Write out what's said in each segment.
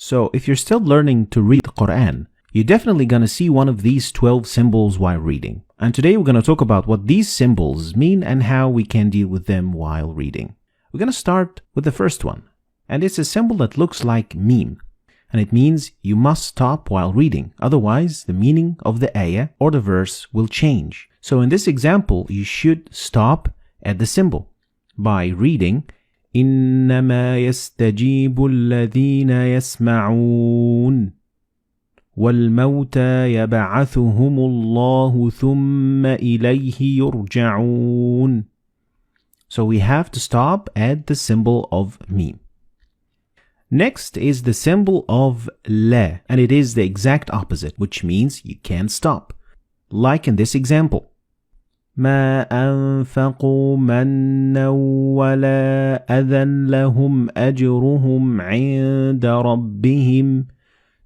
So if you're still learning to read the Quran, you're definitely going to see one of these 12 symbols while reading. And today we're going to talk about what these symbols mean and how we can deal with them while reading. We're going to start with the first one. And it's a symbol that looks like meme. And it means you must stop while reading. Otherwise, the meaning of the ayah or the verse will change. So in this example, you should stop at the symbol by reading إنما يستجيب الذين يسمعون والموتى يبعثهم الله ثم إليه يرجعون. So we have to stop at the symbol of meme. Next is the symbol of la, and it is the exact opposite, which means you can't stop. Like in this example. ما أنفقوا منا ولا أذى لهم أجرهم عند ربهم.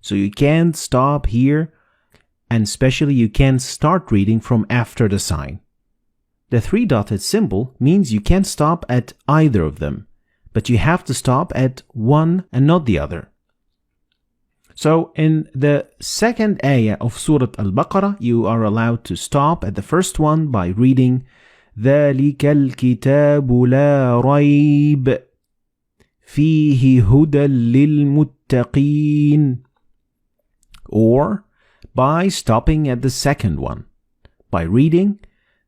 So you can't stop here, and especially you can't start reading from after the sign. The three-dotted symbol means you can't stop at either of them, but you have to stop at one and not the other. So in the second ayah of Surah Al-Baqarah, you are allowed to stop at the first one by reading ذَلِكَ الْكِتَابُ لَا رَيْبَ فِيهِ هُدًى لِلْمُتَّقِينَ, or by stopping at the second one by reading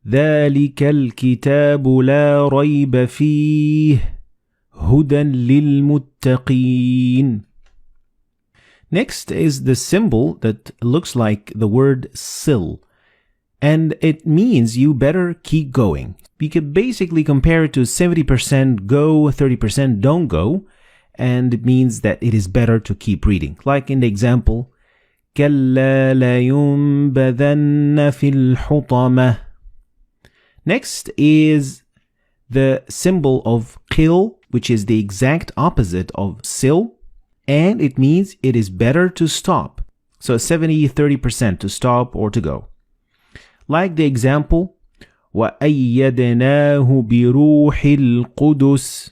ذَلِكَ الْكِتَابُ لَا رَيْبَ فِيهِ هُدًى لِلْمُتَّقِينَ. Next is the symbol that looks like the word sil, and it means you better keep going. You could basically compare it to 70% go, 30% don't go, and it means that it is better to keep reading. Like in the example, كَلَّا لَيُنبَذَنَّ فِي الْحُطَمَةِ. Next is the symbol of qil, which is the exact opposite of sil, and it means it is better to stop. So 70-30% to stop or to go. Like the example, وَأَيَّدْنَاهُ بِرُوحِ الْقُدُسِ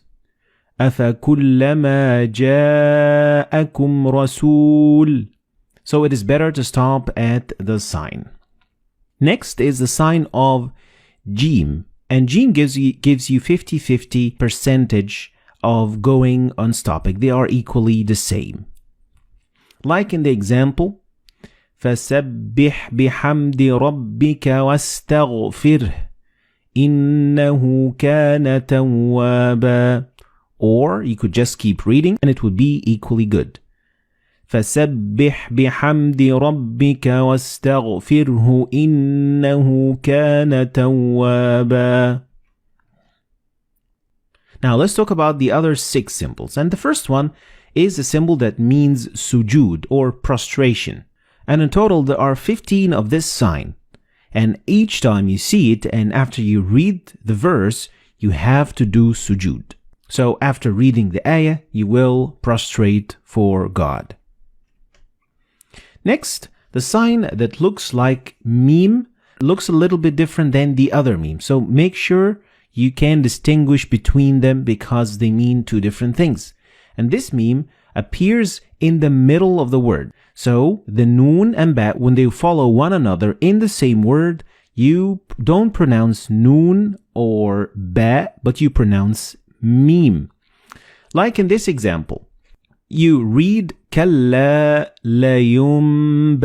أَفَكُلَّمَا جَاءَكُمْ رَسُولٌ. So it is better to stop at the sign. Next is the sign of Jim. And Jim gives you 50-50 percentage of going on stopping. They are equally the same. Like in the example, فَسَبِّحْ بِحَمْدِ رَبِّكَ وَاسْتَغْفِرْهِ إِنَّهُ كَانَ تَوَّابًا. Or you could just keep reading and it would be equally good. فَسَبِّحْ بِحَمْدِ رَبِّكَ وَاسْتَغْفِرْهُ إِنَّهُ كَانَ تَوَّابًا. Now let's talk about the other 6 symbols. And the first one is a symbol that means sujud or prostration. And in total there are 15 of this sign. And each time you see it and after you read the verse, you have to do sujud. So after reading the ayah, you will prostrate for God. Next, the sign that looks like meme looks a little bit different than the other meme. So make sure you can distinguish between them because they mean 2 different things. And this meme appears in the middle of the word. So the noon and ba, when they follow one another in the same word, you don't pronounce noon or ba, but you pronounce meme. Like in this example, you read كَلَّا لَيُنبَذَنَّ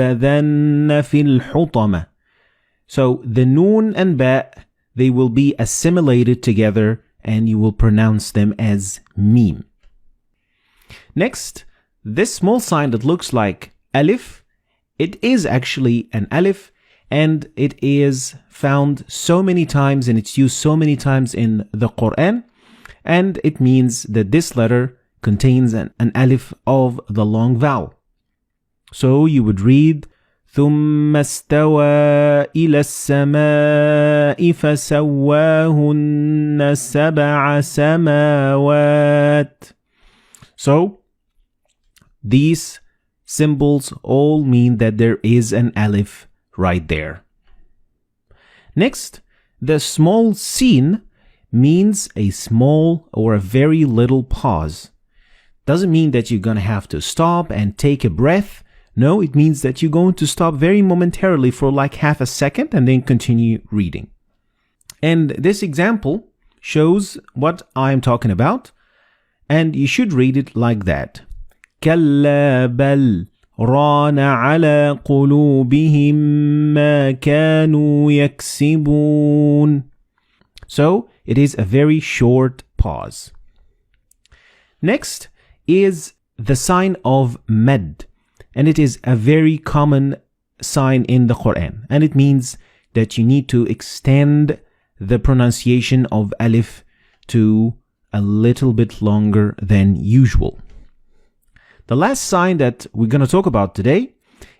فِي الْحُطَمَةِ. So the noon and ba, they will be assimilated together and you will pronounce them as meme. Next, this small sign that looks like alif, it is actually an alif and it is found so many times and it's used so many times in the Quran, and it means that this letter contains an alif of the long vowel. So you would read ثم استوى إلى السماء فسواهن سبع سماوات. So these symbols all mean that there is an alif right there. Next, the small sin means a small or a very little pause. doesn't mean that you're going to have to stop and take a breath. No, it means that you're going to stop very momentarily for like half a second and then continue reading. And this example shows what I'm talking about, and you should read it like that. كلا بل ران على قلوبهم ما كانوا يكسبون. So it is a very short pause. Next is the sign of mad, and it is a very common sign in the Quran, and it means that you need to extend the pronunciation of alif to a little bit longer than usual. The last sign that we're going to talk about today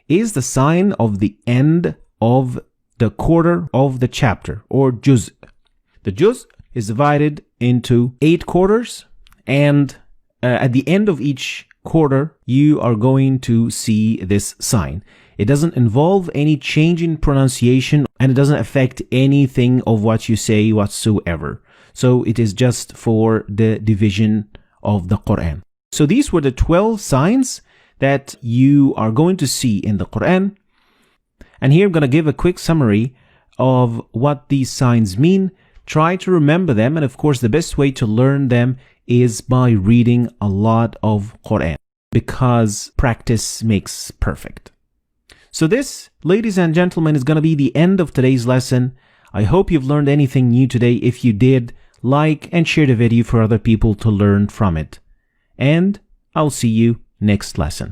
is the sign of the end of the quarter of the chapter, or juz. The juz is divided into 8 quarters, and at the end of each quarter, you are going to see this sign. It doesn't involve any change in pronunciation, and it doesn't affect anything of what you say whatsoever. So it is just for the division of the Quran. So these were the 12 signs that you are going to see in the Quran. And here I'm going to give a quick summary of what these signs mean. Try to remember them, and of course the best way to learn them is by reading a lot of Quran, because practice makes perfect. So this, ladies and gentlemen, is going to be the end of today's lesson. I hope you've learned anything new today. If you did, like and share the video for other people to learn from it. And I'll see you next lesson.